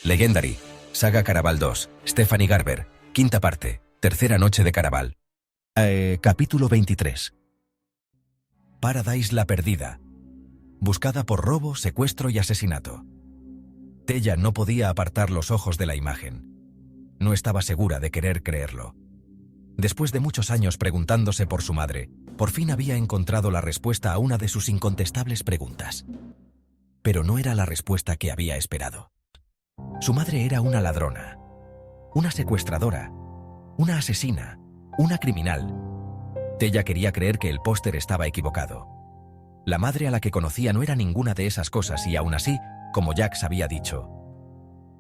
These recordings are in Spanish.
Legendary, Saga Caraval 2, Stephanie Garber, quinta parte, tercera noche de Caraval. Capítulo 23. Paradise la perdida. Buscada por robo, secuestro y asesinato. Tella no podía apartar los ojos de la imagen. No estaba segura de querer creerlo. Después de muchos años preguntándose por su madre, por fin había encontrado la respuesta a una de sus incontestables preguntas. Pero no era la respuesta que había esperado. Su madre era una ladrona, una secuestradora, una asesina, una criminal. Tella quería creer que el póster estaba equivocado. La madre a la que conocía no era ninguna de esas cosas y aún así, como Jax había dicho,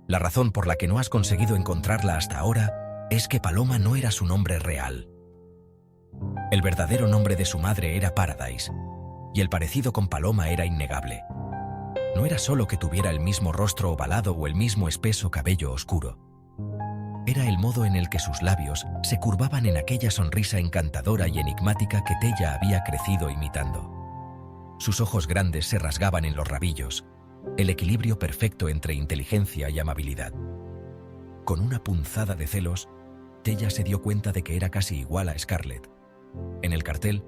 la razón por la que no has conseguido encontrarla hasta ahora es que Paloma no era su nombre real. El verdadero nombre de su madre era Paradise, y el parecido con Paloma era innegable. No era solo que tuviera el mismo rostro ovalado o el mismo espeso cabello oscuro. Era el modo en el que sus labios se curvaban en aquella sonrisa encantadora y enigmática que Tella había crecido imitando. Sus ojos grandes se rasgaban en los rabillos, el equilibrio perfecto entre inteligencia y amabilidad. Con una punzada de celos, Tella se dio cuenta de que era casi igual a Scarlett. En el cartel,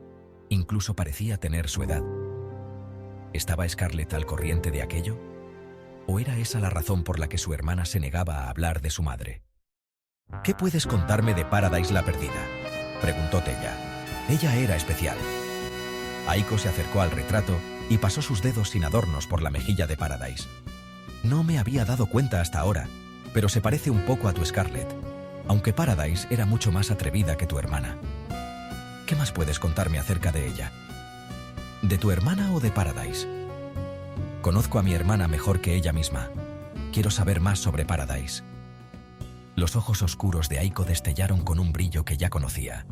incluso parecía tener su edad. ¿Estaba Scarlett al corriente de aquello? ¿O era esa la razón por la que su hermana se negaba a hablar de su madre? ¿Qué puedes contarme de Paradise la perdida?, preguntó Tella. Ella era especial. Aiko se acercó al retrato y pasó sus dedos sin adornos por la mejilla de Paradise. No me había dado cuenta hasta ahora, pero se parece un poco a tu Scarlett, aunque Paradise era mucho más atrevida que tu hermana. ¿Qué más puedes contarme acerca de ella? ¿De tu hermana o de Paradise? Conozco a mi hermana mejor que ella misma. Quiero saber más sobre Paradise. Los ojos oscuros de Aiko destellaron con un brillo que ya conocía.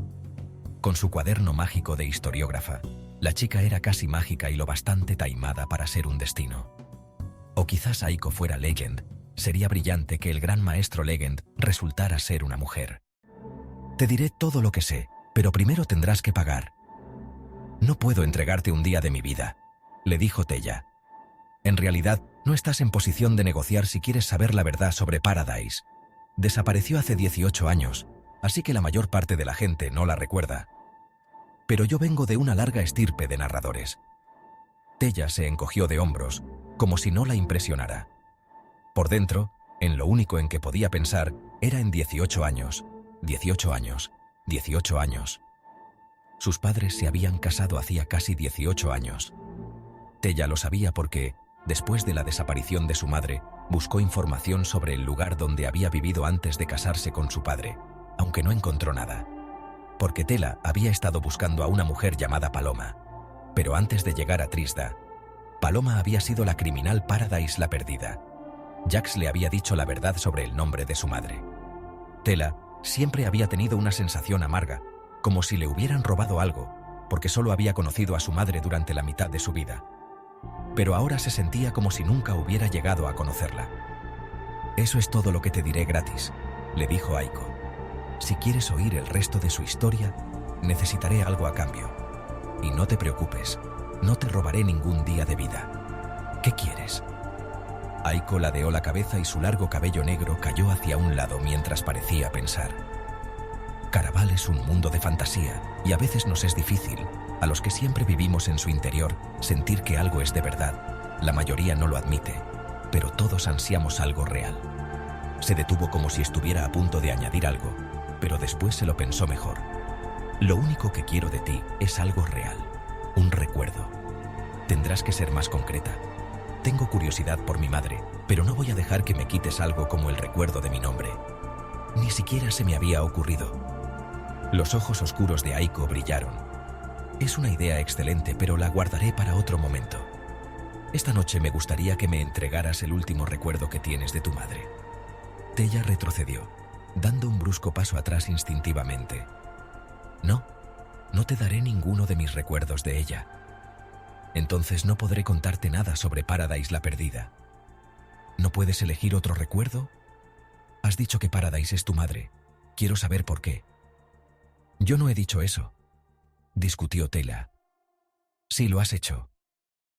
Con su cuaderno mágico de historiógrafa, la chica era casi mágica y lo bastante taimada para ser un destino. O quizás Aiko fuera Legend. Sería brillante que el gran maestro Legend resultara ser una mujer. Te diré todo lo que sé, pero primero tendrás que pagar. No puedo entregarte un día de mi vida, le dijo Tella. En realidad, no estás en posición de negociar si quieres saber la verdad sobre Paradise. Desapareció hace 18 años, así que la mayor parte de la gente no la recuerda. Pero yo vengo de una larga estirpe de narradores. Tella se encogió de hombros, como si no la impresionara. Por dentro, en lo único en que podía pensar era en 18 años, 18 años, 18 años. Sus padres se habían casado hacía casi 18 años. Tella lo sabía porque, después de la desaparición de su madre, buscó información sobre el lugar donde había vivido antes de casarse con su padre, aunque no encontró nada. Porque Tella había estado buscando a una mujer llamada Paloma. Pero antes de llegar a Trisda, Paloma había sido la criminal Paradise la perdida. Jax le había dicho la verdad sobre el nombre de su madre. Tella siempre había tenido una sensación amarga, como si le hubieran robado algo, porque solo había conocido a su madre durante la mitad de su vida. Pero ahora se sentía como si nunca hubiera llegado a conocerla. Eso es todo lo que te diré gratis, le dijo Aiko. Si quieres oír el resto de su historia, necesitaré algo a cambio. Y no te preocupes, no te robaré ningún día de vida. ¿Qué quieres? Aiko ladeó la cabeza y su largo cabello negro cayó hacia un lado mientras parecía pensar. Caraval es un mundo de fantasía y a veces nos es difícil, a los que siempre vivimos en su interior, sentir que algo es de verdad. La mayoría no lo admite, pero todos ansiamos algo real. Se detuvo como si estuviera a punto de añadir algo, pero después se lo pensó mejor. Lo único que quiero de ti es algo real, un recuerdo. Tendrás que ser más concreta. Tengo curiosidad por mi madre, pero no voy a dejar que me quites algo como el recuerdo de mi nombre. Ni siquiera se me había ocurrido. Los ojos oscuros de Aiko brillaron. Es una idea excelente, pero la guardaré para otro momento. Esta noche me gustaría que me entregaras el último recuerdo que tienes de tu madre. Tella retrocedió, dando un brusco paso atrás instintivamente. No te daré ninguno de mis recuerdos de ella. Entonces no podré contarte nada sobre Paradise la perdida. ¿No puedes elegir otro recuerdo? Has dicho que Paradise es tu madre. Quiero saber por qué. Yo no he dicho eso, discutió Tella. Sí, lo has hecho.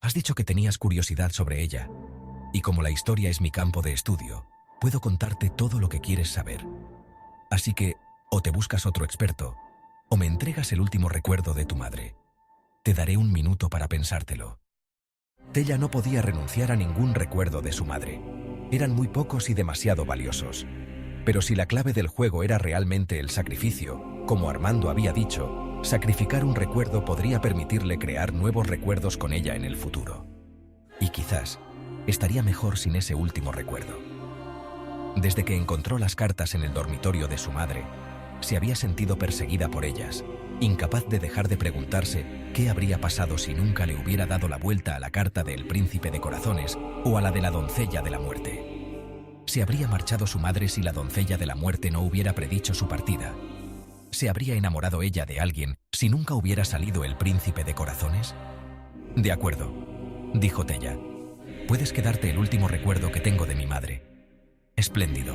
Has dicho que tenías curiosidad sobre ella, y como la historia es mi campo de estudio, Puedo contarte todo lo que quieres saber. Así que, o te buscas otro experto, o me entregas el último recuerdo de tu madre. Te daré 1 minuto para pensártelo. Tella no podía renunciar a ningún recuerdo de su madre. Eran muy pocos y demasiado valiosos. Pero si la clave del juego era realmente el sacrificio, como Armando había dicho, sacrificar un recuerdo podría permitirle crear nuevos recuerdos con ella en el futuro. Y quizás estaría mejor sin ese último recuerdo. Desde que encontró las cartas en el dormitorio de su madre, se había sentido perseguida por ellas, incapaz de dejar de preguntarse qué habría pasado si nunca le hubiera dado la vuelta a la carta del príncipe de corazones o a la de la doncella de la muerte. ¿Se habría marchado su madre si la doncella de la muerte no hubiera predicho su partida? ¿Se habría enamorado ella de alguien si nunca hubiera salido el príncipe de corazones? De acuerdo, dijo Tella. Puedes quedarte el último recuerdo que tengo de mi madre. Espléndido.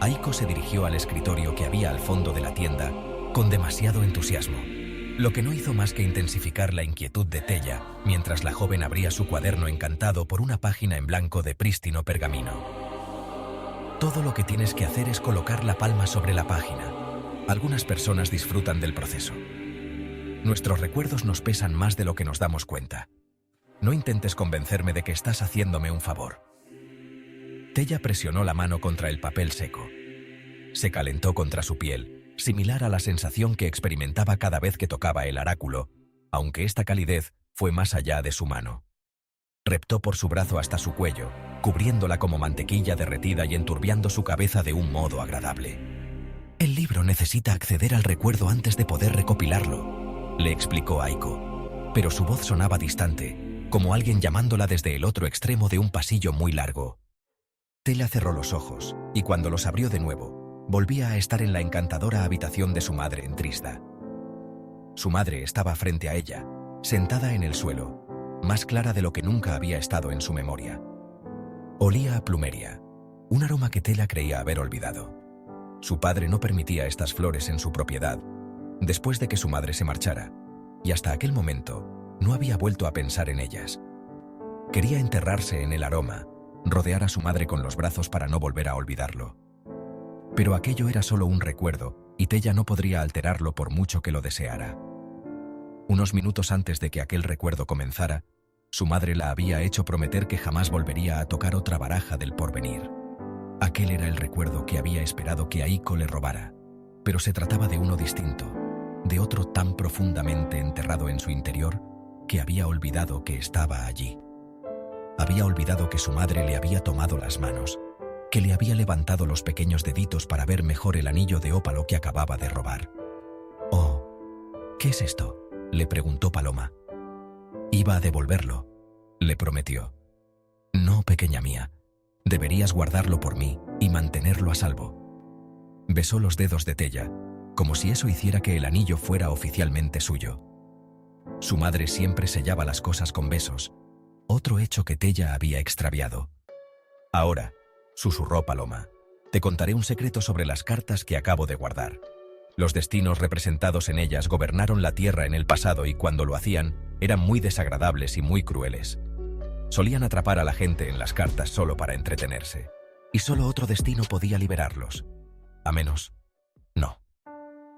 Aiko se dirigió al escritorio que había al fondo de la tienda con demasiado entusiasmo, lo que no hizo más que intensificar la inquietud de Tella mientras la joven abría su cuaderno encantado por una página en blanco de prístino pergamino. Todo lo que tienes que hacer es colocar la palma sobre la página. Algunas personas disfrutan del proceso. Nuestros recuerdos nos pesan más de lo que nos damos cuenta. No intentes convencerme de que estás haciéndome un favor. Tella presionó la mano contra el papel seco. Se calentó contra su piel, similar a la sensación que experimentaba cada vez que tocaba el oráculo, aunque esta calidez fue más allá de su mano. Reptó por su brazo hasta su cuello, cubriéndola como mantequilla derretida y enturbiando su cabeza de un modo agradable. El libro necesita acceder al recuerdo antes de poder recopilarlo, le explicó Aiko, pero su voz sonaba distante, como alguien llamándola desde el otro extremo de un pasillo muy largo. Tella cerró los ojos, y cuando los abrió de nuevo, volvía a estar en la encantadora habitación de su madre en Trista. Su madre estaba frente a ella, sentada en el suelo, más clara de lo que nunca había estado en su memoria. Olía a plumeria, un aroma que Tella creía haber olvidado. Su padre no permitía estas flores en su propiedad, después de que su madre se marchara, y hasta aquel momento no había vuelto a pensar en ellas. Quería enterrarse en el aroma, rodear a su madre con los brazos para no volver a olvidarlo. Pero aquello era solo un recuerdo, y Tella no podría alterarlo por mucho que lo deseara. Unos minutos antes de que aquel recuerdo comenzara, su madre la había hecho prometer que jamás volvería a tocar otra baraja del porvenir. Aquel era el recuerdo que había esperado que Aiko le robara, pero se trataba de uno distinto, de otro tan profundamente enterrado en su interior que había olvidado que estaba allí. Había olvidado que su madre le había tomado las manos, que le había levantado los pequeños deditos para ver mejor el anillo de ópalo que acababa de robar. «Oh, ¿qué es esto?», le preguntó Paloma. «Iba a devolverlo», le prometió. «No, pequeña mía, deberías guardarlo por mí y mantenerlo a salvo». Besó los dedos de Tella, como si eso hiciera que el anillo fuera oficialmente suyo. Su madre siempre sellaba las cosas con besos, otro hecho que Tella había extraviado. «Ahora», susurró Paloma, «te contaré un secreto sobre las cartas que acabo de guardar. Los destinos representados en ellas gobernaron la tierra en el pasado y cuando lo hacían, eran muy desagradables y muy crueles. Solían atrapar a la gente en las cartas solo para entretenerse, y solo otro destino podía liberarlos. A menos, no».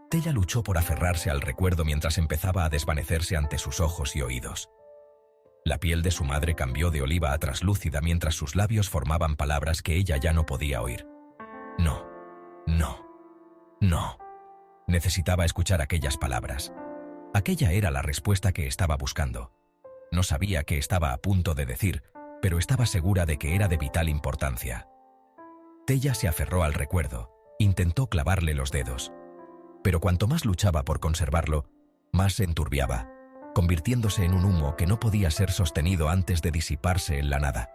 Tella luchó por aferrarse al recuerdo mientras empezaba a desvanecerse ante sus ojos y oídos. La piel de su madre cambió de oliva a traslúcida mientras sus labios formaban palabras que ella ya no podía oír. No, no, no. Necesitaba escuchar aquellas palabras. Aquella era la respuesta que estaba buscando. No sabía qué estaba a punto de decir, pero estaba segura de que era de vital importancia. Tella se aferró al recuerdo, intentó clavarle los dedos. Pero cuanto más luchaba por conservarlo, más se enturbiaba, convirtiéndose en un humo que no podía ser sostenido antes de disiparse en la nada.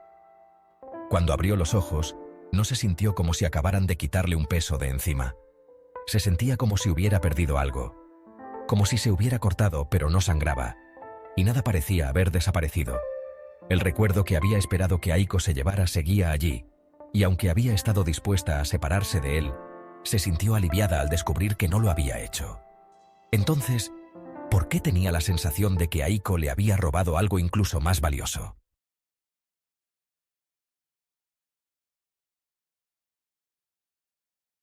Cuando abrió los ojos, no se sintió como si acabaran de quitarle un peso de encima. Se sentía como si hubiera perdido algo, como si se hubiera cortado pero no sangraba, y nada parecía haber desaparecido. El recuerdo que había esperado que Aiko se llevara seguía allí, y aunque había estado dispuesta a separarse de él, se sintió aliviada al descubrir que no lo había hecho. Entonces, ¿por qué tenía la sensación de que Aiko le había robado algo incluso más valioso?